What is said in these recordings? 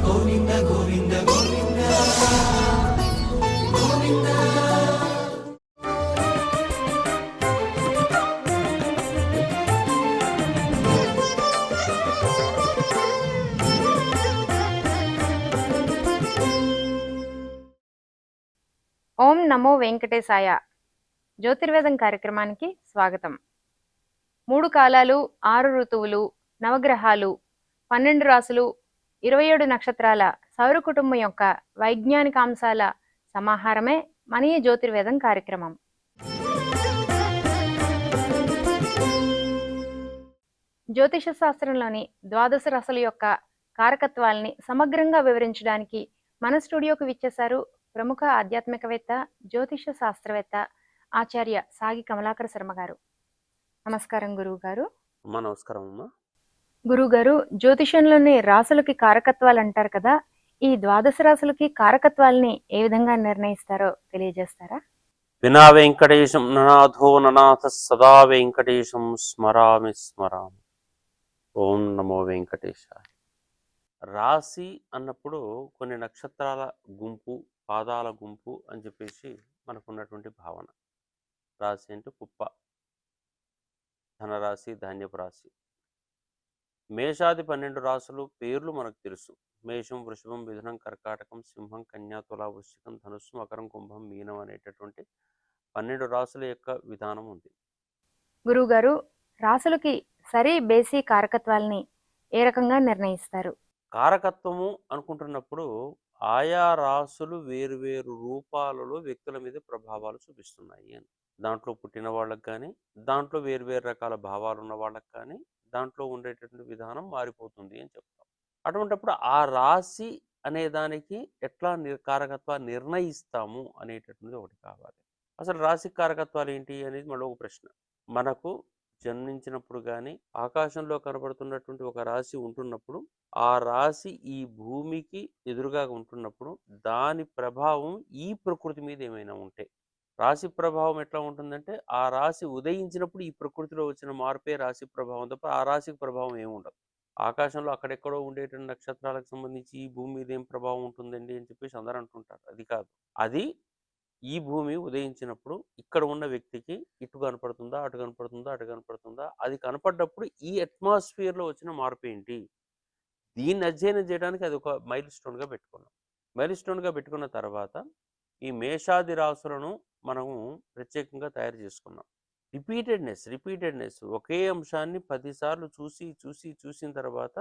గోవింద గోవింద గోవింద గోవింద. ఓం నమో వెంకటేశాయ. జ్యోతిర్వేదం కార్యక్రమానికి స్వాగతం. 3 కాలాలు, 6 ఋతువులు, నవగ్రహాలు, 12 రాసులు, 27 నక్షత్రాల సౌర కుటుంబం యొక్క వైజ్ఞానిక అంశాల సమాహారమే మన ఈ జ్యోతిర్వేదం కార్యక్రమం. జ్యోతిష శాస్త్రంలోని ద్వాదశ రాశుల యొక్క కారకత్వాల్ని సమగ్రంగా వివరించడానికి మన స్టూడియోకు విచ్చేశారు ప్రముఖ ఆధ్యాత్మికవేత్త, జ్యోతిష శాస్త్రవేత్త ఆచార్య సాగి కమలాకర శర్మ గారు. నమస్కారం గురువు గారు. నమస్కారం అమ్మా. గురువు గారు, జ్యోతిషంలోని రాసులకి కారకత్వాలు అంటారు కదా, ఈ ద్వాదశ రాశులకి కారకత్వాలని ఏ విధంగా నిర్ణయిస్తారో తెలియజేస్తారా? వినా వెంకటేశం ననాథో ననాథ సదా వెంకటేశం స్మరామి స్మరామి. ఓం నమో వెంకటేశాయ. రాశి అన్నప్పుడు కొన్ని నక్షత్రాల గుంపు, పాదాల గుంపు అని చెప్పేసి మనకున్నటువంటి భావన. రాశి అంటే కుప్ప, ధనరాశి, ధాన్యపు రాశి. మేషాది 12 రాశులు పేర్లు మనకు తెలుసు. మేషం, వృషభం, మిథునం, కర్కాటకం, సింహం, కన్యా, తుల, వృశ్చికం, ధనుస్సు, మకరం, కుంభం, మీనం అనేటటువంటి 12 రాశుల యొక్క విధానం ఉంది. గురువు గారు, రాశులకి సరి బేసి కారకత్వాలని ఏ రకంగా నిర్ణయిస్తారు? కారకత్వము అనుకుంటున్నప్పుడు ఆయా రాశులు వేరువేరు రూపాలలో వ్యక్తుల మీద ప్రభావాలు చూపిస్తున్నాయి అని. దాంట్లో పుట్టిన వాళ్ళకి కానీ, దాంట్లో వేరువేరు రకాల భావాలు ఉన్న వాళ్ళకి కానీ, దాంట్లో ఉండేటటువంటి విధానం మారిపోతుంది అని చెప్తాం. అటువంటిప్పుడు ఆ రాశి అనే దానికి ఎట్లా కారకత్వాన్ని నిర్ణయిస్తాము అనేటటువంటిది ఒకటి కావాలి. అసలు రాశి కారకత్వాలు ఏంటి అనేది మళ్ళీ ఒక ప్రశ్న. మనకు జన్మించినప్పుడు కానీ ఆకాశంలో కనబడుతున్నటువంటి ఒక రాశి ఉంటున్నప్పుడు, ఆ రాశి ఈ భూమికి ఎదురుగా ఉంటున్నప్పుడు దాని ప్రభావం ఈ ప్రకృతి మీద ఏమైనా ఉంటే, రాశి ప్రభావం ఎట్లా ఉంటుందంటే ఆ రాశి ఉదయించినప్పుడు ఈ ప్రకృతిలో వచ్చిన మార్పే రాశి ప్రభావం తప్ప ఆ రాశికి ప్రభావం ఏముండదు. ఆకాశంలో అక్కడెక్కడో ఉండేటువంటి నక్షత్రాలకు సంబంధించి ఈ భూమి మీద ఏం ప్రభావం ఉంటుందండి అని చెప్పేసి అందరూ అంటుంటారు. అది కాదు. అది ఈ భూమి ఉదయించినప్పుడు ఇక్కడ ఉన్న వ్యక్తికి ఇటు కనపడుతుందా, అటు కనపడుతుందా, అటు కనపడుతుందా, అది కనపడ్డప్పుడు ఈ అట్మాస్ఫియర్లో వచ్చిన మార్పు ఏంటి, దీన్ని అధ్యయనం చేయడానికి అది ఒక మైల్ స్టోన్గా పెట్టుకున్నాం. మైల్ స్టోన్గా పెట్టుకున్న తర్వాత ఈ మేషాది రాశులను మనము ప్రత్యేకంగా తయారు చేసుకున్నాం. రిపీటెడ్నెస్ ఒకే అంశాన్ని 10 సార్లు చూసిన తర్వాత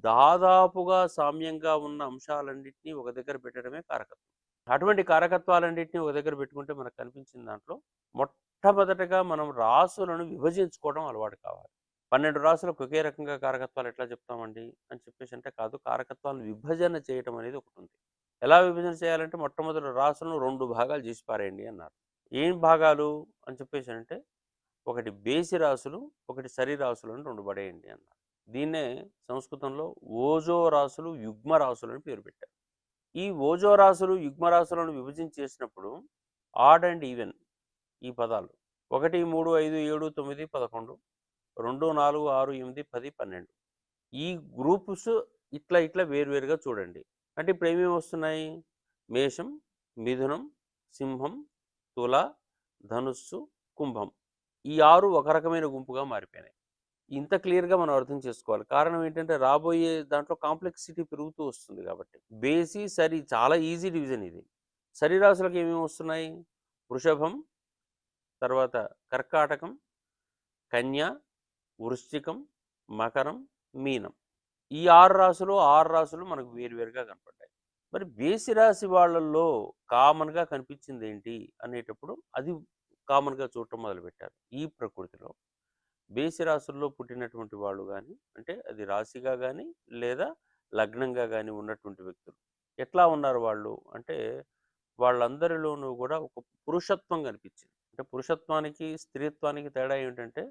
దాదాపుగా సామ్యంగా ఉన్న అంశాలన్నింటినీ ఒక దగ్గర పెట్టడమే కారకత్వం. అటువంటి కారకత్వాలన్నింటినీ ఒక దగ్గర పెట్టుకుంటే మనకు కనిపించిన దాంట్లో మొట్టమొదటగా మనం రాసులను విభజించుకోవడం అలవాటు కావాలి. 12 రాసులకు ఒకే రకంగా కారకత్వాలు ఎట్లా చెప్తామండి అని చెప్పేసి అంటే కాదు, కారకత్వాలను విభజన చేయటం అనేది ఒకటి ఉంది. ఎలా విభజన చేయాలంటే మొట్టమొదటి రాసులను 2 భాగాలు చేసి పారేయండి అన్నారు. ఏం భాగాలు అని చెప్పేసి అంటే, ఒకటి బేసి రాసులు, ఒకటి సరి రాసులు అని 2 పడేయండి అన్నారు. దీన్నే సంస్కృతంలో ఓజో రాసులు, యుగ్మ రాసులు అని పేరు పెట్టారు. ఈ ఓజో రాశులు, యుగ్మ రాశులను విభజించేసినప్పుడు ఆడ్ అండ్ ఈవెన్ ఈ పదాలు 1, 3, 5, 7, 9, 11, 2, 4, 6, 8, 10, 12 ఈ గ్రూప్స్ ఇట్లా వేరువేరుగా చూడండి. అంటే ఇప్పుడు ఏమేమి వస్తున్నాయి? మేషం, మిథునం, సింహం, తుల, ధనుస్సు, కుంభం. ఈ 6 ఒక రకమైన గుంపుగా మారిపోయినాయి. ఇంత క్లియర్గా మనం అర్థం చేసుకోవాలి. కారణం ఏంటంటే రాబోయే దాంట్లో కాంప్లెక్సిటీ పెరుగుతూ వస్తుంది కాబట్టి. బేసి, సరి చాలా ఈజీ డివిజన్ ఇది. సరి రాశులకు ఏమేమి వస్తున్నాయి? వృషభం, తర్వాత కర్కాటకం, కన్య, వృశ్చికం, మకరం, మీనం. ఈ 6 రాశులు మనకు వేరువేరుగా కనపడ్డాయి. మరి బేసి రాశి వాళ్ళల్లో కామన్గా కనిపించింది ఏంటి అనేటప్పుడు అది కామన్గా చూడటం మొదలుపెట్టారు. ఈ ప్రకృతిలో బేసి రాశుల్లో పుట్టినటువంటి వాళ్ళు కానీ, అంటే అది రాశిగా కానీ లేదా లగ్నంగా కానీ ఉన్నటువంటి వ్యక్తులు ఎట్లా ఉన్నారు వాళ్ళు అంటే, వాళ్ళందరిలోనూ కూడా ఒక పురుషత్వం కనిపించింది. అంటే పురుషత్వానికి స్త్రీత్వానికి తేడా ఏమిటంటే,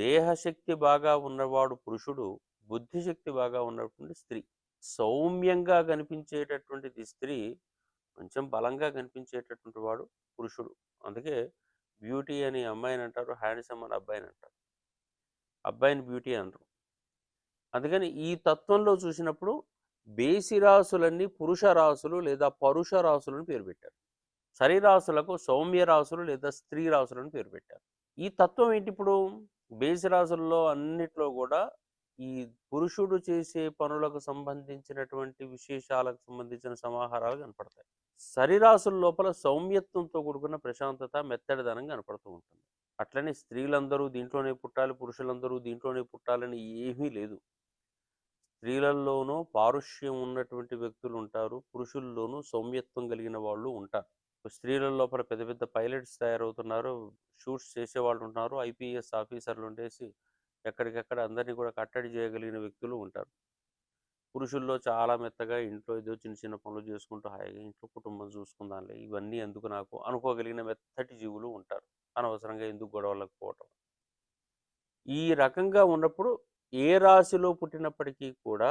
దేహశక్తి బాగా ఉన్నవాడు పురుషుడు, బుద్ధిశక్తి బాగా ఉన్నటువంటి స్త్రీ. సౌమ్యంగా కనిపించేటటువంటిది స్త్రీ, కొంచెం బలంగా కనిపించేటటువంటి వాడు పురుషుడు. అందుకే బ్యూటీ అని అమ్మాయిని అంటారు, హ్యాండ్సమ్ అని అబ్బాయిని అంటారు. అబ్బాయిని బ్యూటీ అనరు. అందుకని ఈ తత్వంలో చూసినప్పుడు బేసి రాసులన్నీ పురుష రాసులు లేదా పరుష రాసులను పేరు పెట్టారు. సరిరాసులకు సౌమ్య రాసులు లేదా స్త్రీ రాసులను పేరు పెట్టారు. ఈ తత్వం ఏంటి ఇప్పుడు? బేసి రాసుల్లో అన్నిట్లో కూడా ఈ పురుషుడు చేసే పనులకు సంబంధించినటువంటి విశేషాలకు సంబంధించిన సమాహారాలు కనపడతాయి. సరిరాసుల లోపల సౌమ్యత్వంతో కూడుకున్న ప్రశాంతత, మెత్తడిదనం కనపడుతూ ఉంటుంది. అట్లనే స్త్రీలందరూ దీంట్లోనే పుట్టాలి, పురుషులందరూ దీంట్లోనే పుట్టాలని ఏమీ లేదు. స్త్రీలలోనూ పారుష్యం ఉన్నటువంటి వ్యక్తులు ఉంటారు, పురుషుల్లోనూ సౌమ్యత్వం కలిగిన వాళ్ళు ఉంటారు. స్త్రీల లోపల పెద్ద పెద్ద పైలట్స్ తయారవుతున్నారు, షూట్స్ చేసేవాళ్ళు ఉన్నారు, ఐపీఎస్ ఆఫీసర్లు ఉండేసి ఎక్కడికక్కడ అందరినీ కూడా కట్టడి చేయగలిగిన వ్యక్తులు ఉంటారు. పురుషుల్లో చాలా మెత్తగా ఇంట్లో ఏదో చిన్న చిన్న పనులు చేసుకుంటూ హాయిగా ఇంట్లో కుటుంబం చూసుకుందాంలే, ఇవన్నీ ఎందుకు నాకు అనుకోగలిగిన మెత్తటి జీవులు ఉంటారు. అనవసరంగా ఎందుకు గొడవలకు పోవటం. ఈ రకంగా ఉన్నప్పుడు ఏ రాశిలో పుట్టినప్పటికీ కూడా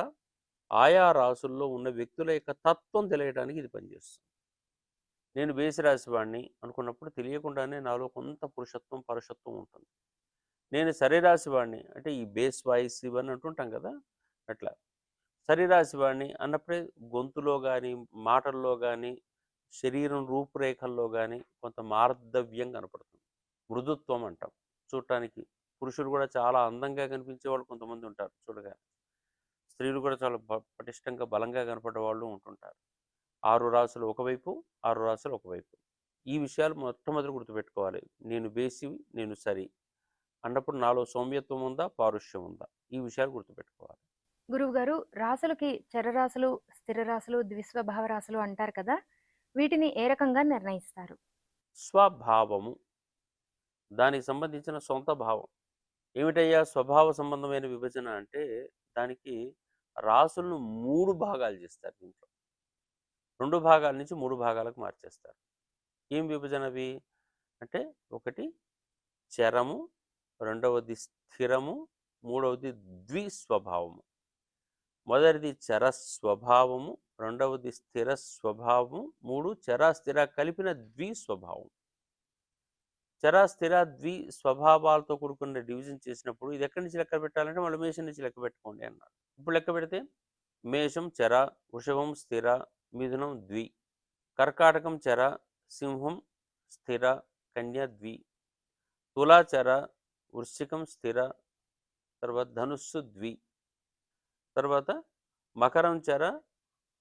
ఆయా రాసుల్లో ఉన్న వ్యక్తుల యొక్క తత్వం తెలియడానికి ఇది పనిచేస్తుంది. నేను బేసి రాశి వాడిని అనుకున్నప్పుడు తెలియకుండానే నాలో కొంత పురుషత్వం, పరుషత్వం ఉంటుంది. నేను సరిరాశి వాడిని అంటే ఈ బేస్ వాయిస్ ఇవన్నీ అంటుంటాం కదా, అట్లా సరిరాశి వాడిని అన్నప్పుడే గొంతులో కానీ, మాటల్లో కానీ, శరీరం రూపురేఖల్లో కానీ కొంత మార్ధవ్యం కనపడుతుంది. మృదుత్వం అంటాం. చూడటానికి పురుషులు కూడా చాలా అందంగా కనిపించే వాళ్ళు కొంతమంది ఉంటారు చూడగానే. స్త్రీలు కూడా చాలా పటిష్టంగా బలంగా కనపడే వాళ్ళు ఉంటుంటారు. 6 రాసులు ఒకవైపు, 6 రాసులు ఒకవైపు. ఈ విషయాలు మొట్టమొదటి గుర్తుపెట్టుకోవాలి. నేను బేసి, నేను సరి అన్నప్పుడు నాలో సౌమ్యత్వం ఉందా, పారుష్యం ఉందా, ఈ విషయాలు గుర్తుపెట్టుకోవాలి. గురువుగారు, రాసులకి చరరాశులు, స్థిర రాశులు, ద్విస్వభావ రాశులు అంటారు కదా, వీటిని ఏ రకంగా నిర్ణయిస్తారు? స్వభావము, దానికి సంబంధించిన సొంత భావం. ఏమిటయ్యా స్వభావ సంబంధమైన విభజన అంటే, దానికి రాసులను 3 భాగాలు చేస్తారు. దీంట్లో 2 భాగాల నుంచి 3 భాగాలకు మార్చేస్తారు. ఏం విభజన అవి అంటే, ఒకటి చరము, రెండవది స్థిరము, మూడవది ద్విస్వభావము. మొదటిది చర స్వభావము, రెండవది స్థిర స్వభావము, 3 చర స్థిర కలిపిన ద్విస్వభావం. చర స్థిర ద్వి స్వభావాలతో కూడుకున్న డివిజన్ చేసినప్పుడు ఇది ఎక్కడి నుంచి లెక్క పెట్టాలంటే మళ్ళీ మేషం నుంచి లెక్క పెట్టుకోండి అన్నారు. ఇప్పుడు లెక్క పెడితే మేషం చర, వృషభం స్థిర, మిథునం ద్వి, కర్కాటకం చర, సింహం స్థిర, కన్య ద్వి, తులా చర, వృశ్చికం స్థిర, తర్వాత ధనుస్సు ద్వి, తర్వాత మకరం చర,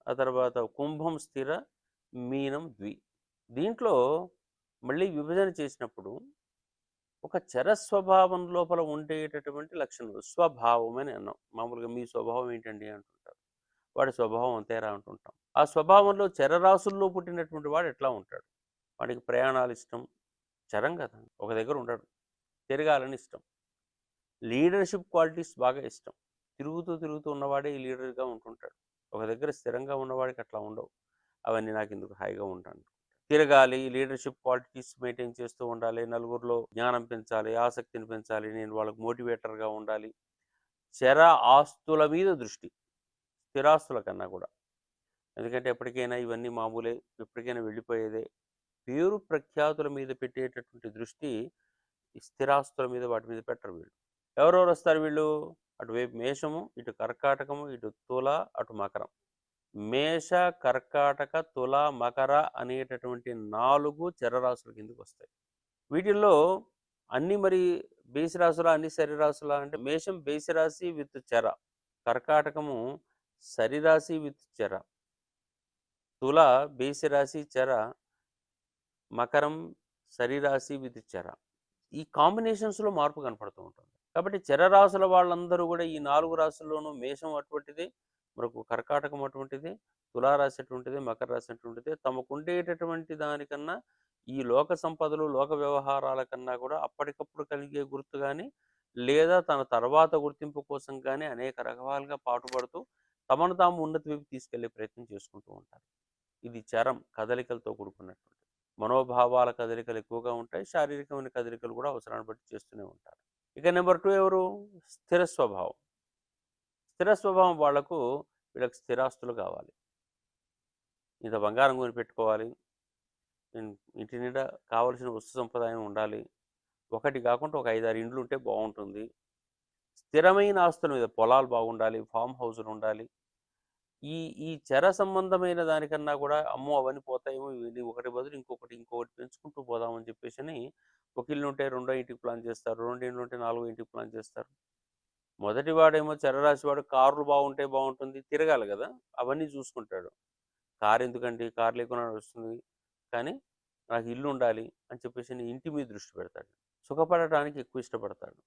ఆ తర్వాత కుంభం స్థిర, మీనం ద్వి. దీంట్లో మళ్ళీ విభజన చేసినప్పుడు ఒక చర స్వభావం లోపల ఉండేటటువంటి లక్షణాలు స్వభావం అని అన్నాం. మామూలుగా మీ స్వభావం ఏంటండి అంటుంటారు, వాడి స్వభావం అంతేరా అంటుంటాం. ఆ స్వభావంలో చరరాశుల్లో పుట్టినటువంటి వాడు ఎట్లా ఉంటాడు? వాడికి ప్రయాణాలు ఇష్టం, చరం కదా, ఒక దగ్గర ఉండడు, తిరగాలని ఇష్టం, లీడర్షిప్ క్వాలిటీస్ బాగా ఇష్టం, తిరుగుతూ ఉన్నవాడే ఈ లీడర్గా ఉంటుంటాడు. ఒక దగ్గర స్థిరంగా ఉన్నవాడికి అట్లా ఉండవు. అవన్నీ నాకు ఎందుకు, హాయిగా ఉంటాను, తిరగాలి, లీడర్షిప్ క్వాలిటీస్ మెయింటైన్ చేస్తూ ఉండాలి, నలుగురిలో జ్ఞానం పెంచాలి, ఆసక్తిని పెంచాలి, నేను వాళ్ళకు మోటివేటర్గా ఉండాలి. చర ఆస్తుల మీద దృష్టి స్థిరాస్తుల కన్నా కూడా. ఎందుకంటే ఎప్పటికైనా ఇవన్నీ మామూలే, ఎప్పటికైనా వెళ్ళిపోయేదే. పేరు ప్రఖ్యాతుల మీద పెట్టేటటువంటి దృష్టి ఈ స్థిరాస్తుల మీద, వాటి మీద పెట్టరు వీళ్ళు. ఎవరెవరు వస్తారు వీళ్ళు? అటువైపు మేషము, ఇటు కర్కాటకము, ఇటు తుల, అటు మకరం. మేష, కర్కాటక, తుల, మకర అనేటటువంటి 4 చరరాశుల కిందకి వస్తాయి. వీటిల్లో అన్ని మరి బేసి రాశుల, అన్ని సరిరాశుల అంటే మేషం బేసి రాశి విత్ చర, కర్కాటకము సరిరాశి విత్ చర, తుల బేసి రాశి చర, మకరం సరిరాశి విత్ చర. ఈ కాంబినేషన్స్లో మార్పు కనపడుతూ ఉంటుంది. కాబట్టి చరరాశుల వాళ్ళందరూ కూడా ఈ 4 రాశుల్లోనూ మేషం అటువంటిది, మనకు కర్కాటకం అటువంటిది, తులారాశి అటువంటిది, మకర రాశి అటువంటిది. తమకు ఉండేటటువంటి దానికన్నా ఈ లోక సంపదలు, లోక వ్యవహారాల కన్నా కూడా అప్పటికప్పుడు కలిగే గుర్తు కానీ, లేదా తన తర్వాత గుర్తింపు కోసం కానీ అనేక రకాలుగా పాటుపడుతూ తమను తాము ఉన్నతి వైపు తీసుకెళ్లే ప్రయత్నం చేసుకుంటూ ఉంటారు. ఇది చరం, కదలికలతో కూడుకున్నటువంటి. మనోభావాల కదలికలు ఎక్కువగా ఉంటాయి, శారీరకమైన కదలికలు కూడా అవసరాన్ని బట్టి చేస్తూనే ఉంటారు. ఇక నెంబర్ 2 ఎవరు? స్థిర స్వభావం. స్థిర స్వభావం వాళ్లకు, వీళ్ళకి స్థిరాస్తులు కావాలి, ఇంత బంగారం కొని పెట్టుకోవాలి, ఇంటి నిండా కావలసిన వస్తు సంప్రదాయం ఉండాలి, ఒకటి కాకుండా ఒక 5-6 ఇండ్లు ఉంటే బాగుంటుంది, స్థిరమైన ఆస్తుల మీద పొలాలు బాగుండాలి, ఫామ్ హౌస్లు ఉండాలి, ఈ ఈ చెర సంబంధమైన దానికన్నా కూడా అమ్మో అవన్నీ పోతాయేమో, ఇవి ఒకటి బదులు ఇంకొకటి పెంచుకుంటూ పోదామని చెప్పేసి ఒక ఇల్లు ఉంటే రెండో ఇంటికి ప్లాన్ చేస్తారు, రెండు ఇండ్లు ఉంటే నాలుగో ఇంటికి ప్లాన్ చేస్తారు. మొదటి వాడేమో చెరరాశి వాడు కార్లు బాగుంటే బాగుంటుంది, తిరగాలి కదా, అవన్నీ చూసుకుంటాడు. కారు ఎందుకండి, కారు లేకుండా వస్తుంది, కానీ నాకు ఇల్లు ఉండాలి అని చెప్పేసి ఇంటి మీద దృష్టి పెడతాడు. సుఖపడటానికి ఎక్కువ ఇష్టపడతాడు.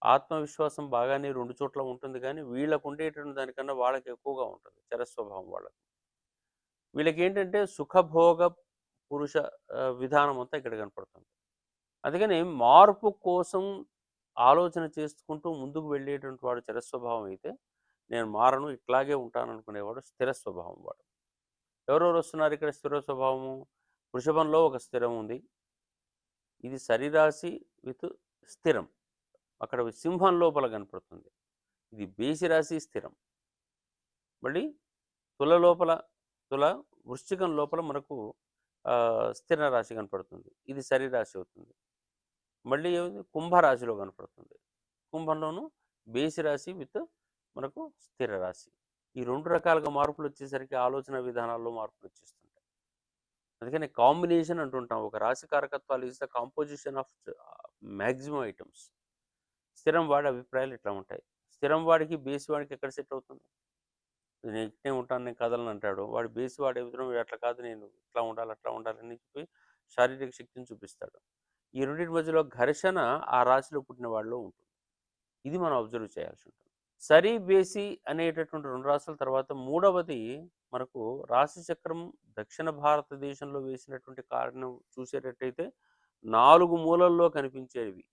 ఆత్మవిశ్వాసం బాగానే రెండు చోట్ల ఉంటుంది, కానీ వీళ్ళకు ఉండేటువంటి దానికన్నా వాళ్ళకి ఎక్కువగా ఉంటుంది చరస్వభావం వాళ్ళకు. వీళ్ళకి ఏంటంటే సుఖభోగ పురుష విధానం అంతా ఇక్కడ కనపడుతుంది. అందుకని మార్పు కోసం ఆలోచన చేసుకుంటూ ముందుకు వెళ్ళేటువంటి వాడు చరస్వభావం అయితే, నేను మారను ఇట్లాగే ఉంటాను అనుకునేవాడు స్థిర స్వభావం వాడు. ఎవరెవరు వస్తున్నారు ఇక్కడ స్థిర స్వభావము? వృషభంలో ఒక స్థిరం ఉంది, ఇది శరీరాశి విత్ స్థిరం. అక్కడ సింహం లోపల కనపడుతుంది, ఇది బేసి రాశి స్థిరం. మళ్ళీ తుల లోపల, తుల వృశ్చికం లోపల మనకు స్థిర రాశి కనపడుతుంది, ఇది శరీరాశి అవుతుంది. మళ్ళీ ఏమైంది, కుంభరాశిలో కనపడుతుంది, కుంభంలోను బేసి రాశి విత్ మనకు స్థిర రాశి. ఈ రెండు రకాలుగా మార్పులు వచ్చేసరికి ఆలోచన విధానాల్లో మార్పులు వచ్చేస్తుంటాయి. అందుకని కాంబినేషన్ అంటుంటాం, ఒక రాశి కారకత్వాలు is the composition of maximum items. స్థిరం వాడి అభిప్రాయాలు ఇట్లా ఉంటాయి. స్థిరం వాడికి బేసి వాడికి ఎక్కడ సెట్ అవుతుంది? నేను ఇట్నే ఉంటాను, నేను కదలను అంటాడు. వాడు బేసి వాడు ఎదురు అట్లా కాదు, నేను ఇట్లా ఉండాలి అట్లా ఉండాలని చెప్పి శారీరక శక్తిని చూపిస్తాడు. ఈ రెండింటి మధ్యలో ఘర్షణ ఆ రాశిలో పుట్టిన వాళ్ళలో ఉంటుంది. ఇది మనం అబ్జర్వ్ చేయాల్సి ఉంటుంది. సరి బేసి అనేటటువంటి రెండు రాశుల తర్వాత మూడవది మనకు రాశి చక్రం దక్షిణ భారతదేశంలో వేసినటువంటి కారణం చూసేటట్టయితే 4 మూలల్లో కనిపించేవి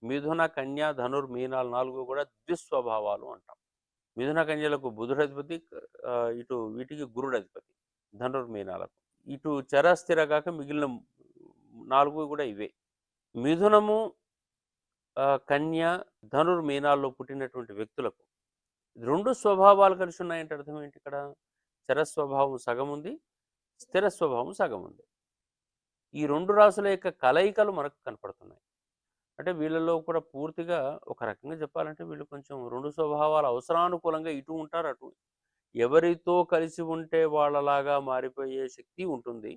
మిథున, కన్య, ధనుర్, మీనాలు 4 కూడా ద్విస్వభావాలు అంటాం. మిథున కన్యలకు బుధుడు అధిపతి, ఇటు వీటికి గురుడు అధిపతి, ధనుర్మీనాలకు. ఇటు చరస్థిర కాక మిగిలిన 4 కూడా ఇవే. మిథునము, కన్య, ధనుర్మీనాల్లో పుట్టినటువంటి వ్యక్తులకు 2 స్వభావాలు కలిసి ఉన్నాయంటే అర్థం ఏంటి? ఇక్కడ చరస్వభావం సగం ఉంది, స్థిర స్వభావం సగం ఉంది. ఈ 2 రాశుల యొక్క కలయికలు మనకు కనపడుతున్నాయి. అంటే వీళ్ళలో కూడా పూర్తిగా ఒక రకంగా చెప్పాలంటే వీళ్ళు కొంచెం 2 స్వభావాలు అవసరానుకూలంగా ఇటు ఉంటారు, అటు. ఎవరితో కలిసి ఉంటే వాళ్ళలాగా మారిపోయే శక్తి ఉంటుంది.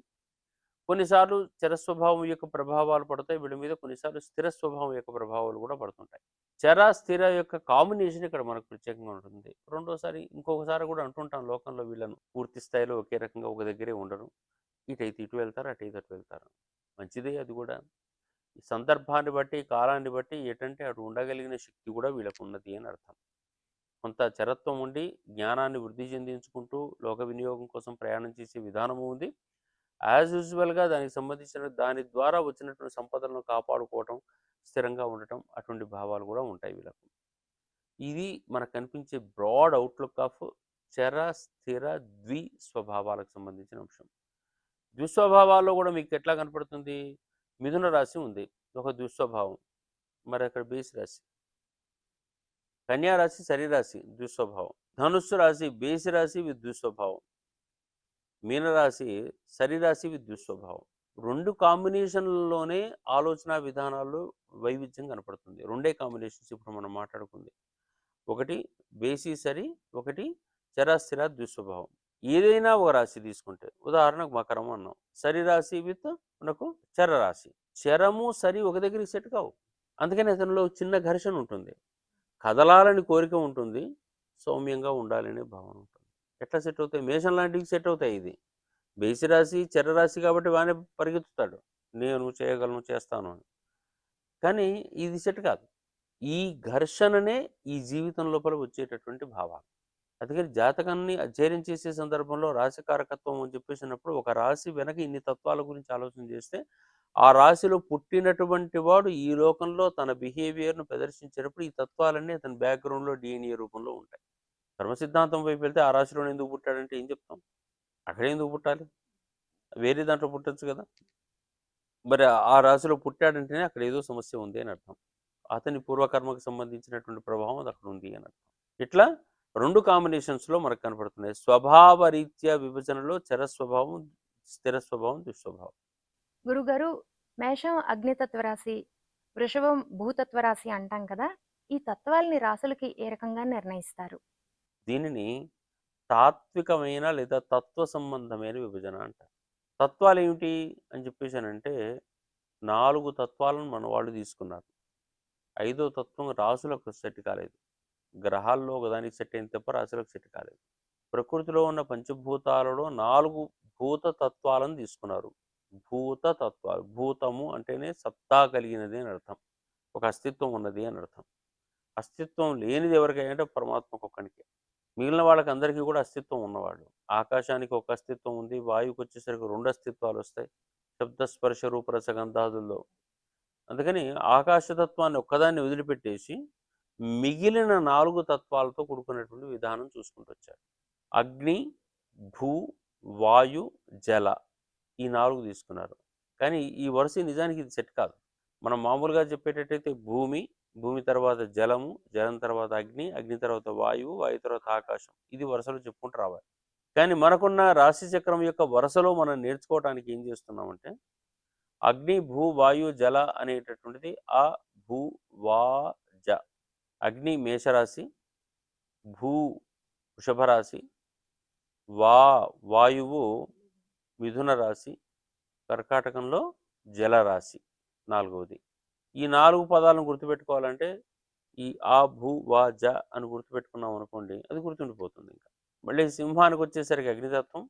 కొన్నిసార్లు చరస్వభావం యొక్క ప్రభావాలు పడతాయి వీళ్ళ మీద, కొన్నిసార్లు స్థిర స్వభావం యొక్క ప్రభావాలు కూడా పడుతుంటాయి. చర స్థిర యొక్క కాంబినేషన్ ఇక్కడ మనకు ప్రత్యేకంగా ఉంటుంది. రెండోసారి ఇంకొకసారి కూడా అంటుంటాం, లోకంలో వీళ్ళను పూర్తి స్థాయిలో ఒకే రకంగా ఒక దగ్గరే ఉండరు, ఇటైతే ఇటు వెళ్తారు, అటైతే అటు వెళ్తారు. మంచిదే అది కూడా. ఈ సందర్భాన్ని బట్టి, కాలాన్ని బట్టి ఎటంటే అటు ఉండగలిగిన శక్తి కూడా వీళ్ళకు ఉన్నది అని అర్థం. కొంత చరత్వం ఉండి జ్ఞానాన్ని వృద్ధి చెందించుకుంటూ లోక వినియోగం కోసం ప్రయాణం చేసే విధానము ఉంది. యాజ్ యూజువల్గా దానికి సంబంధించిన దాని ద్వారా వచ్చినటువంటి సంపదలను కాపాడుకోవటం, స్థిరంగా ఉండటం, అటువంటి భావాలు కూడా ఉంటాయి వీళ్ళకు. ఇది మనకు కనిపించే బ్రాడ్ అవుట్లుక్ ఆఫ్ చర స్థిర ద్వి స్వభావాలకు సంబంధించిన అంశం. ద్విస్వభావాల్లో కూడా మీకు ఎట్లా కనపడుతుంది? మిథున రాశి ఉంది, ఒక దుస్వభావం. మరి అక్కడ బేసి రాశి. కన్యా రాశి శరీరాశి, ద్విస్వభావం. ధనుస్సు రాశి బేసి రాశి విత్ ద్విస్వభావం. మీనరాశి శరీరాశి విత్ ద్విస్వభావం. 2 కాంబినేషన్లలోనే ఆలోచన విధానాల్లో వైవిధ్యం కనపడుతుంది. 2 కాంబినేషన్స్ ఇప్పుడు మనం మాట్లాడుకుంది. ఒకటి బేసి సరి, ఒకటి చరాస్థిర ద్విస్వభావం. ఏదైనా ఒక రాశి తీసుకుంటే, ఉదాహరణకు మకరం అన్నాం, శరీరాశి విత్ మనకు చరరాశి. చరము సరి ఒక దగ్గరికి సెట్ కావు. అందుకని అతనిలో చిన్న ఘర్షణ ఉంటుంది, కదలాలని కోరిక ఉంటుంది, సౌమ్యంగా ఉండాలనే భావన ఉంటుంది. ఎట్లా సెట్ అవుతాయి? మేషం లాంటివి సెట్ అవుతాయి. ఇది బేసి రాశి, చరరాశి కాబట్టి వానే పరిగెత్తుతాడు, నేను చేయగలను, చేస్తాను అని. కానీ ఇది సెట్ కాదు. ఈ ఘర్షణనే ఈ జీవితం లోపల వచ్చేటటువంటి భావాలు. అందుకని జాతకాన్ని అధ్యయనం చేసే సందర్భంలో రాశికారకత్వం అని చెప్పేసినప్పుడు ఒక రాశి వెనక ఇన్ని తత్వాల గురించి ఆలోచన చేస్తే, ఆ రాశిలో పుట్టినటువంటి వాడు ఈ లోకంలో తన బిహేవియర్ను ప్రదర్శించేటప్పుడు ఈ తత్వాలన్నీ అతని బ్యాక్గ్రౌండ్లో డిఎన్ఏ రూపంలో ఉంటాయి. కర్మ సిద్ధాంతం వైపు వెళ్తే ఆ రాశిలో ఎందుకు పుట్టాడంటే ఏం చెప్తాం? అక్కడే ఎందుకు పుట్టాలి? వేరే దాంట్లో పుట్టచ్చు కదా. మరి ఆ రాశిలో పుట్టాడంటేనే అక్కడ ఏదో సమస్య ఉంది అని అర్థం. అతని పూర్వకర్మకు సంబంధించినటువంటి ప్రభావం అది అక్కడ ఉంది అని అర్థం. ఇట్లా 2 కాంబినేషన్స్లో మనకు కనపడుతున్నాయి. స్వభావ రీత్యా విభజనలో చరస్వభావం, స్థిర స్వభావం, దుస్వభావం. గురుగారు, మేషం అగ్నితత్వ రాశి, వృషభం భూతత్వ రాశి అంటాం కదా, ఈ తత్వాల్ని రాశులకి ఏ రకంగా నిర్ణయిస్తారు? దీనిని తాత్వికమైన లేదా తత్వ సంబంధమైన విభజన అంటారు. తత్వాలు ఏమిటి అని చెప్పేసానంటే 4 తత్వాలను మన వాళ్ళు తీసుకున్నారు. 5వ తత్వం రాసులకు సెట్ కాలేదు. గ్రహాల్లో ఒకదానికి సెట్ అయింది తప్ప రాశులకు సెట్ కాలేదు. ప్రకృతిలో ఉన్న పంచభూతాలలో 4 భూత తత్వాలను తీసుకున్నారు. భూత తత్వాలు, భూతము అంటేనే సత్తా కలిగినది అని అర్థం, ఒక అస్తిత్వం ఉన్నది అని అర్థం. అస్తిత్వం లేనిది ఎవరికైనా పరమాత్మకు ఒక్కనికే. మిగిలిన వాళ్ళకి అందరికీ కూడా అస్తిత్వం ఉన్నవాళ్ళు. ఆకాశానికి ఒక అస్తిత్వం ఉంది, వాయువుకి వచ్చేసరికి 2 అస్తిత్వాలు వస్తాయి, శబ్ద స్పర్శ రూపరస గంధాదుల్లో. అందుకని ఆకాశతత్వాన్ని ఒక్కదాన్ని వదిలిపెట్టేసి మిగిలిన 4 తత్వాలతో కూడుకున్నటువంటి విధానం చూసుకుంటూ వచ్చారు. అగ్ని, భూ, వాయు, జల, ఈ 4 తీసుకున్నారు. కానీ ఈ వరుస నిజానికి ఇది సెట్ కాదు. మనం మామూలుగా చెప్పేటట్టయితే భూమి, భూమి తర్వాత జలము, జలం తర్వాత అగ్ని, అగ్ని తర్వాత వాయువు, వాయువు తర్వాత ఆకాశం, ఇది వరుసలో చెప్పుకుంటూ రావాలి. కానీ మనకున్న రాశి చక్రం యొక్క వరుసలో మనం నేర్చుకోవడానికి ఏం చేస్తున్నామంటే అగ్ని, భూ, వాయు, జల అనేటటువంటిది అ, భూ, వా, జ. అగ్ని మేషరాశి, భూ వృషభ రాశి, వాయువు మిథున రాశి, కర్కాటకంలో జలరాశి 4వది. ఈ 4 పదాలను గుర్తుపెట్టుకోవాలంటే ఈ ఆ, భూ, వా, జ అని గుర్తుపెట్టుకున్నాం అనుకోండి, అది గుర్తుండిపోతుంది. ఇంకా మళ్ళీ సింహానికి వచ్చేసరికి అగ్నితత్వం,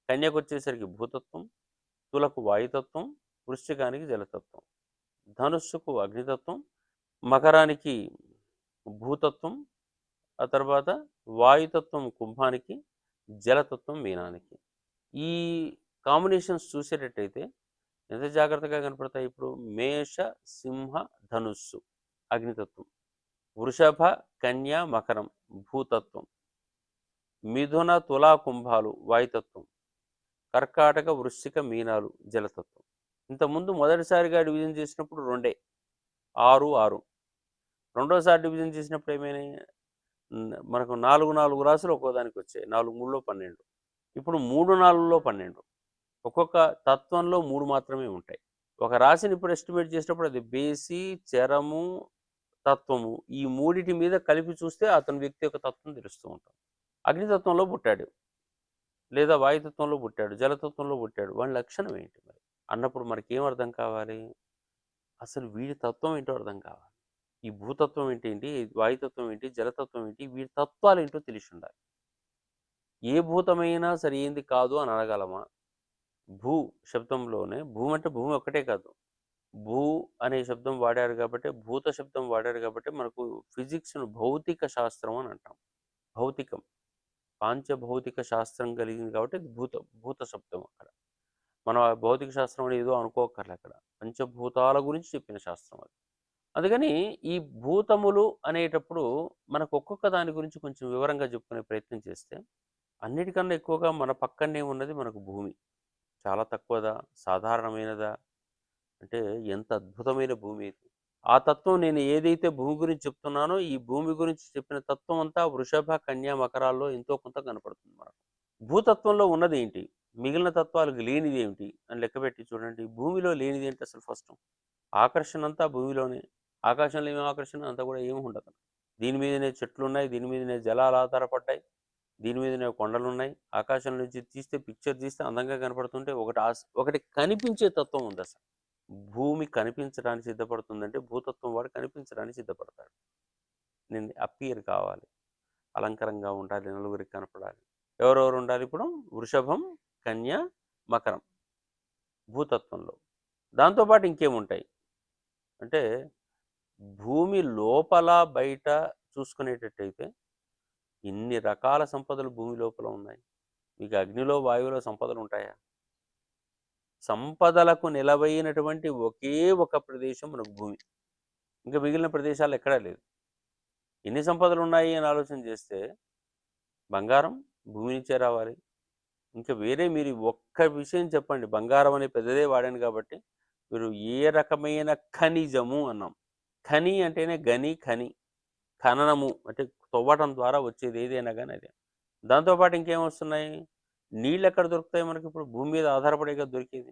కన్యకు వచ్చేసరికి భూతత్వం, తులకు వాయుతత్వం, వృశ్చికానికి జలతత్వం, ధనుస్సుకు అగ్నితత్వం, మకరానికి భూతత్వం, ఆ తర్వాత వాయుతత్వం కుంభానికి, జలతత్వం మీనానికి. ఈ కాంబినేషన్స్ చూసేటట్టయితే ఎంత జాగ్రత్తగా కనపడతాయి. ఇప్పుడు మేష, సింహ, ధనుస్సు అగ్నితత్వం, వృషభ, కన్య, మకరం భూతత్వం, మిథున, తులా, కుంభాలు వాయుతత్వం, కర్కాటక, వృశ్చిక, మీనాలు జలతత్వం. ఇంతకుముందు మొదటిసారిగా డివిజన్ చేసినప్పుడు 2 6 6. రెండోసారి డివిజన్ చేసినప్పుడు ఏమైనాయి, మనకు 4 రాసులు ఒక్కోదానికి వచ్చాయి. 4 3లో 12. ఇప్పుడు 3 4లో 12. ఒక్కొక్క తత్వంలో 3 మాత్రమే ఉంటాయి. ఒక రాశిని ఇప్పుడు ఎస్టిమేట్ చేసినప్పుడు అది బేసి, చరము, తత్వము, ఈ 3 మీద కలిపి చూస్తే అతని వ్యక్తి యొక్క తత్వం తెలుస్తూ ఉంటాం. అగ్నితత్వంలో పుట్టాడు, లేదా వాయుతత్వంలో పుట్టాడు, జలతత్వంలో పుట్టాడు, వాడి లక్షణం ఏంటి మరి అన్నప్పుడు మనకేం అర్థం కావాలి, అసలు వీడి తత్వం ఏంటో అర్థం కావాలి. ఈ భూతత్వం ఏంటి, వాయుతత్వం ఏంటి, జలతత్వం ఏంటి, వీడి తత్వాలు ఏంటో తెలిసి ఉండాలి. ఏ భూతమైనా సరి ఏంది కాదు అని అనగలమా? భూ శబ్దంలోనే భూమి అంటే భూమి ఒక్కటే కాదు, భూ అనే శబ్దం వాడారు కాబట్టి, భూత శబ్దం వాడారు కాబట్టి మనకు ఫిజిక్స్ను భౌతిక శాస్త్రం అని అంటాం. భౌతికం, పాంచభౌతిక శాస్త్రం కలిగింది కాబట్టి భూత శబ్దం. అక్కడ మనం భౌతిక శాస్త్రం అని ఏదో అనుకోకర్లే, అక్కడ పంచభూతాల గురించి చెప్పిన శాస్త్రం అది. అందుకని ఈ భూతములు అనేటప్పుడు మనకు ఒక్కొక్క దాని గురించి కొంచెం వివరంగా చెప్పుకునే ప్రయత్నం చేస్తే, అన్నిటికన్నా ఎక్కువగా మన పక్కనే ఉన్నది మనకు భూమి. చాలా తక్కువదా, సాధారణమైనదా అంటే ఎంత అద్భుతమైన భూమి ఇది. ఆ తత్వం నేను ఏదైతే భూమి గురించి చెప్తున్నానో, ఈ భూమి గురించి చెప్పిన తత్వం అంతా వృషభ, కన్య, మకరాల్లో ఎంతో కొంత కనపడుతుంది మనకు. భూతత్వంలో ఉన్నది ఏంటి, మిగిలిన తత్వాలకు లేనిది ఏమిటి అని లెక్కపెట్టి చూడండి. భూమిలో లేనిది ఏంటి అసలు? ఫస్ట్ ఆకర్షణ అంతా భూమిలోనే. ఆకాశంలో ఏమి ఆకర్షణ, అంతా కూడా ఏమి ఉండదు. దీని మీదనే చెట్లు ఉన్నాయి, దీని మీదనే జలాలు ఆధారపడ్డాయి, దీని మీదనే కొండలు ఉన్నాయి. ఆకాశం నుంచి తీస్తే, పిక్చర్ తీస్తే అందంగా కనపడుతుంటే ఒకటి కనిపించే తత్వం ఉంది. అసలు భూమి కనిపించడానికి సిద్ధపడుతుందంటే భూతత్వం వాడు కనిపించడానికి సిద్ధపడతాడు. నేను అపియర్ కావాలి, అలంకరంగా ఉండాలి, నలుగురికి కనపడాలి. ఎవరెవరు ఉండాలి ఇప్పుడు? వృషభం, కన్య, మకరం భూతత్వంలో. దాంతోపాటు ఇంకేముంటాయి అంటే, భూమి లోపల బయట చూసుకునేటట్టయితే ఇన్ని రకాల సంపదలు భూమి లోపల ఉన్నాయి. మీకు అగ్నిలో, వాయువులో సంపదలు ఉంటాయా? సంపదలకు నిలవైనటువంటి ఒకే ఒక ప్రదేశం మనకు భూమి. ఇంకా మిగిలిన ప్రదేశాలు ఎక్కడా లేదు. ఎన్ని సంపదలు ఉన్నాయి అని ఆలోచన చేస్తే, బంగారం భూమి నుంచే రావాలి. ఇంకా వేరే మీరు ఒక్క విషయం చెప్పండి, బంగారం అనే పెద్దదే వాడాను కాబట్టి, మీరు ఏ రకమైన ఖనిజము అన్నాం. ఖని అంటేనే గని, ఖని, ఖననము అంటే తవ్వటం ద్వారా వచ్చేది ఏదైనా కానీ అదే. దాంతోపాటు ఇంకేమొస్తున్నాయి? నీళ్ళు ఎక్కడ దొరుకుతాయి మనకి? ఇప్పుడు భూమి మీద ఆధారపడే కదా దొరికేది.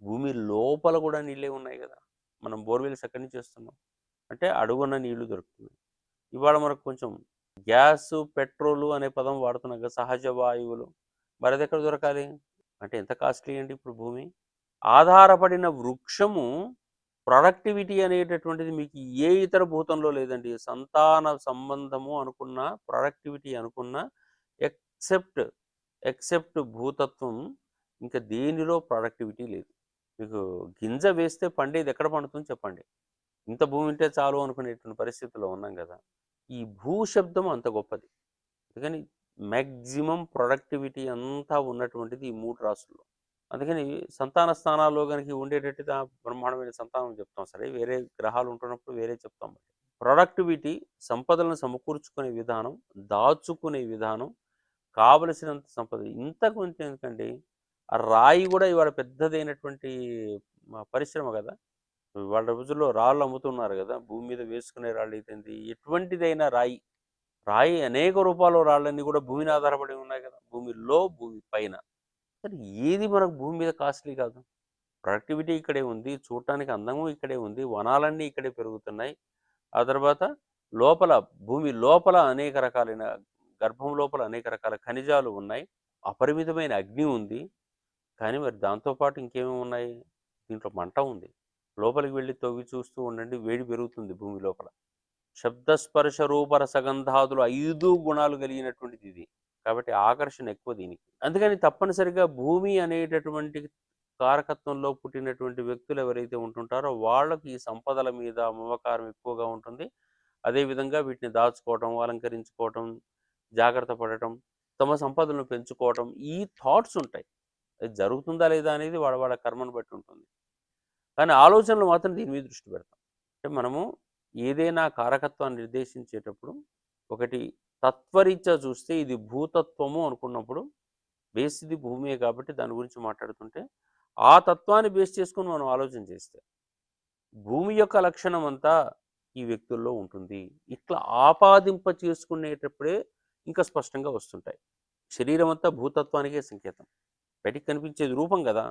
భూమి లోపల కూడా నీళ్ళే ఉన్నాయి కదా. మనం బోర్వెల్స్ ఎక్కడి నుంచి చేస్తున్నాం అంటే అడుగున్న నీళ్లు దొరుకుతున్నాయి. ఇవాళ మనకు కొంచెం గ్యాసు, పెట్రోలు అనే పదం వాడుతున్నాం కదా, సహజ వాయువులు. మరి అది ఎక్కడ దొరకాలి? అంటే ఎంత కాస్ట్లీ అండి ఇప్పుడు భూమి. ఆధారపడిన వృక్షము ప్రొడక్టివిటీ అనేటటువంటిది మీకు ఏ ఇతర భూతంలో లేదండి. సంతాన సంబంధము అనుకున్న, ప్రొడక్టివిటీ అనుకున్న, ఎక్సెప్ట్ ఎక్సెప్ట్ భూతత్వం ఇంకా దేనిలో ప్రొడక్టివిటీ లేదు. మీకు గింజ వేస్తే పండేది ఎక్కడ పండుతుంది చెప్పండి? ఇంత భూమి ఉంటే చాలు అనుకునేటువంటి పరిస్థితిలో ఉన్నాం కదా. ఈ భూ శబ్దం అంత గొప్పది. అందుకని మ్యాక్సిమం ప్రొడక్టివిటీ అంతా ఉన్నటువంటిది ఈ 3 రాసుల్లో. అందుకని సంతాన స్థానాల్లో కనుక ఉండేటట్టు బ్రహ్మాండమైన సంతానం చెప్తాం. సరే వేరే గ్రహాలు ఉంటున్నప్పుడు వేరే చెప్తాం. ప్రొడక్టివిటీ, సంపదలను సమకూర్చుకునే విధానం, దాచుకునే విధానం, కావలసినంత సంపద. ఇంతకు మించి ఎందుకండి, ఆ రాయి కూడా ఇవాళ పెద్దదైనటువంటి పరిశ్రమ కదా. వాళ్ళ రోజుల్లో రాళ్ళు అమ్ముతున్నారు కదా, భూమి మీద వేసుకునే రాళ్ళు అయితేంది, ఎటువంటిదైనా రాయి. రాయి అనేక రూపాల్లో రాళ్ళన్నీ కూడా భూమిని ఆధారపడి ఉన్నాయి కదా, భూమిలో భూమి పైన. సరే ఏది మనకు భూమి మీద కాస్ట్లీ కాదు? ప్రొడక్టివిటీ ఇక్కడే ఉంది, చూడటానికి అందము ఇక్కడే ఉంది, వనాలన్నీ ఇక్కడే పెరుగుతున్నాయి. ఆ తర్వాత లోపల భూమి లోపల అనేక రకాలైన, గర్భం లోపల అనేక రకాల ఖనిజాలు ఉన్నాయి, అపరిమితమైన అగ్ని ఉంది. కానీ మరి దాంతోపాటు ఇంకేమేమి ఉన్నాయి? దీంట్లో మంట ఉంది. లోపలికి వెళ్ళి తవ్వి చూస్తూ ఉండండి, వేడి పెరుగుతుంది భూమి లోపల. శబ్దస్పర్శ రూపరసగంధాదులు 5 గుణాలు కలిగినటువంటిది ఇది. కాబట్టి ఆకర్షణ ఎక్కువ దీనికి. అందుకని తప్పనిసరిగా భూమి అనేటటువంటి కారకత్వంలో పుట్టినటువంటి వ్యక్తులు ఎవరైతే ఉంటుంటారో వాళ్ళకి ఈ సంపదల మీద మమకారం ఎక్కువగా ఉంటుంది. అదేవిధంగా వీటిని దాచుకోవటం, అలంకరించుకోవటం, జాగ్రత్త పడటం, తమ సంపదలను పెంచుకోవటం, ఈ థాట్స్ ఉంటాయి. అది జరుగుతుందా లేదా అనేది వాళ్ళ వాళ్ళ కర్మను బట్టి ఉంటుంది. కానీ ఆలోచనలు మాత్రం దీని మీద దృష్టి పెడతాం. అంటే మనము ఏదైనా కారకత్వాన్ని నిర్దేశించేటప్పుడు ఒకటి తత్వరీత్యా చూస్తే ఇది భూతత్వము అనుకున్నప్పుడు బేసిది భూమియే కాబట్టి దాని గురించి మాట్లాడుతుంటే ఆ తత్వాన్ని బేస్ చేసుకుని మనం ఆలోచన చేస్తే భూమి యొక్క లక్షణం అంతా ఈ వ్యక్తుల్లో ఉంటుంది. ఇట్లా ఆపాదింప చేసుకునేటప్పుడే ఇంకా స్పష్టంగా వస్తుంటాయి. శరీరం అంతా భూతత్వానికే సంకేతం. బయటికి కనిపించేది రూపం కదా.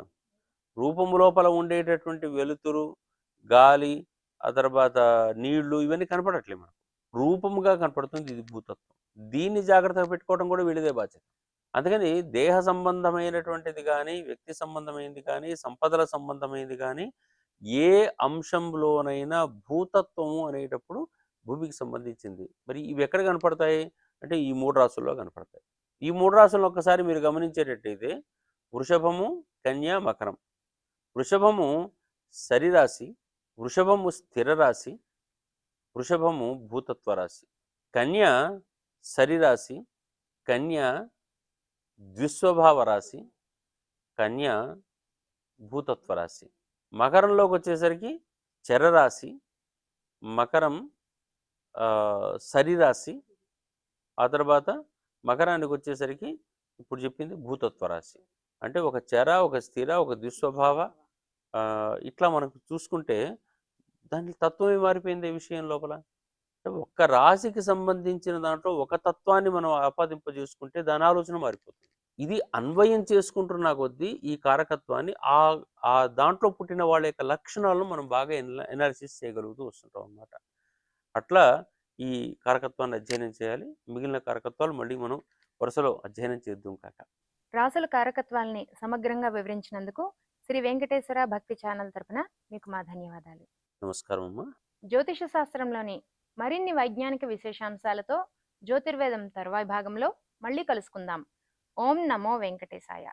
రూపము లోపల ఉండేటటువంటి వెలుతురు, గాలి, ఆ తర్వాత నీళ్లు ఇవన్నీ కనపడట్లేదు మనకు. రూపముగా కనపడుతుంది ఇది భూతత్వం. దీన్ని జాగ్రత్తగా పెట్టుకోవడం కూడా వీళ్ళదే బాధ్యత. అందుకని దేహ సంబంధమైనటువంటిది కానీ, వ్యక్తి సంబంధమైనది కానీ, సంపదల సంబంధమైనది కానీ, ఏ అంశంలోనైనా భూతత్వము అనేటప్పుడు భూమికి సంబంధించింది. మరి ఇవి ఎక్కడ కనపడతాయి అంటే ఈ 3 రాసుల్లో కనపడతాయి. ఈ 3 రాసులను ఒక్కసారి మీరు గమనించేటట్టయితే వృషభము, కన్య, మకరం. వృషభము సరిరాశి, వృషభము స్థిర రాశి, వృషభము భూతత్వ రాశి. కన్య సరిరాశి, కన్య ద్విస్వభావ రాశి, కన్య భూతత్వ రాశి. మకరంలోకి వచ్చేసరికి చరరాశి, మకరం సరిరాశి, ఆ తర్వాత మకరానికి వచ్చేసరికి ఇప్పుడు చెప్పింది భూతత్వ రాశి. అంటే ఒక చర, ఒక స్థిర, ఒక ద్విస్వభావ, ఇట్లా మనకు చూసుకుంటే దాని తత్వమే మారిపోయింది ఈ విషయం లోపల. అంటే ఒక్క రాశికి సంబంధించిన దాంట్లో ఒక తత్వాన్ని మనం ఆపాదింప చేసుకుంటే దాని ఆలోచన మారిపోతుంది. ఇది అన్వయం చేసుకుంటున్న కొద్దీ ఈ కారకత్వాన్ని ఆ దాంట్లో పుట్టిన వాళ్ళ యొక్క లక్షణాలను మనం బాగా ఎనాలిసిస్ చేయగలుగుతూ వస్తుంటాం అన్నమాట. అట్లా ఈ కారకత్వాన్ని అధ్యయనం చేయాలి. మిగిలిన కారకత్వాలు మళ్ళీ మనం వరుసలో అధ్యయనం చేద్దాం కాక. రాసుల కారకత్వాల్ని సమగ్రంగా వివరించినందుకు శ్రీ వెంకటేశ్వర భక్తి ఛానల్ తరపున మీకు మా ధన్యవాదాలు. నమస్కారం అమ్మా. జ్యోతిష శాస్త్రంలోని మరిన్ని వైజ్ఞానిక విశేషాంశాలతో జ్యోతిర్వేదం తరువాయి భాగంలో మళ్ళీ కలుసుకుందాం. ఓం నమో వెంకటేశాయ.